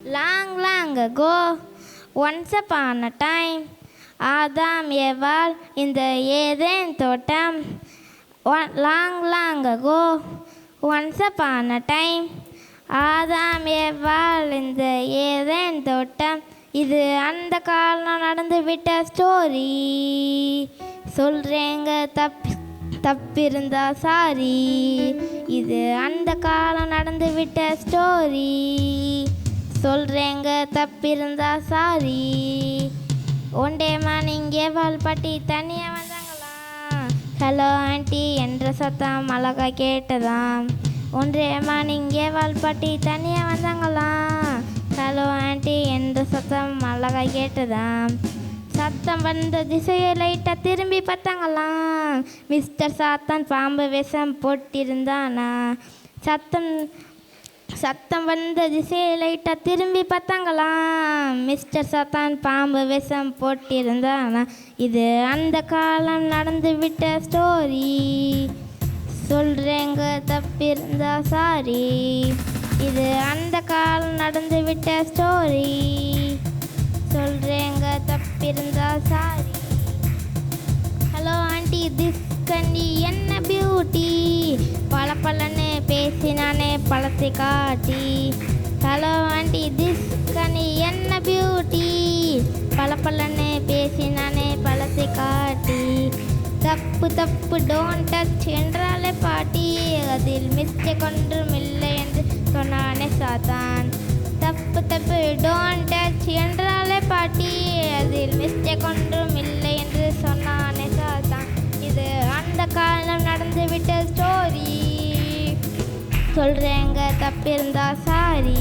Long ago, once upon a time, ஆதாம் ஏவாள் இந்த Eden தோட்டம். Long ago, once upon a time, ஆதாம் ஏவாள் இந்த ஏதேன் தோட்டம். இது அந்த காலம் நடந்து விட்ட ஸ்டோரி. சொல்கிறேங்க தப்பிருந்தா சாரி. இது அந்த காலம் நடந்து விட்ட ஸ்டோரி. சொல்கிறேங்க தப்பிருந்தா சாரி. ஒன்டே மார்னிங் ஏவாள் பாட்டி தனியாக வந்தாங்களாம். ஹலோ ஆண்டி என்ற சத்தம் அழகாக கேட்டதாம். ஒன்றே மார்னிங் ஏவாள் பாட்டி தனியாக வந்தாங்களாம். ஹலோ ஆண்டி என்ற சத்தம் அழகாக கேட்டதாம். சத்தம் வந்த திசையை லைட்டாக திரும்பி பார்த்தாங்களாம். மிஸ்டர் சாத்தான் பாம்பு விஷம் போட்டிருந்தானா. சத்தம் வந்த திசையை லைட்டாக திரும்பி பார்த்தாங்களாம். மிஸ்டர் சாத்தான் பாம்பு விஷம் போட்டிருந்தானா. இது அந்த காலம் நடந்து விட்ட ஸ்டோரி. சொல்கிறேங்க தப்பிருந்தா சாரி. இது அந்த காலம் நடந்து விட்ட ஸ்டோரி. சொல்கிறேங்க தப்பிருந்தா சாரி. ஹலோ ஆண்டி திஸ் கண்டி என்ன பியூட்டி. பலன்னு பேசினானே பழத்தை காட்டி. ஹலோ ஆண்டி திஸ் கனி என்ன பியூட்டி. பலன்னு பேசினானே பழத்தை காட்டி. தப்பு டோன்ட் டச் என்றாலே பாட்டி. அதில் மிஸ்டேக் ஒன்றும் இல்லை என்று சொன்னானே சாத்தான். தப்பு டோன்ட் டச் என்றாலே பாட்டி. அதில் மிஸ்டேக் ஒன்றும் இல்லை என்று சொன்னானே சாத்தான். இது அந்த காலம் நடந்து விட்ட ஸ்டோரி. சொல்கிறேங்க தப்பிருந்தா சாரி.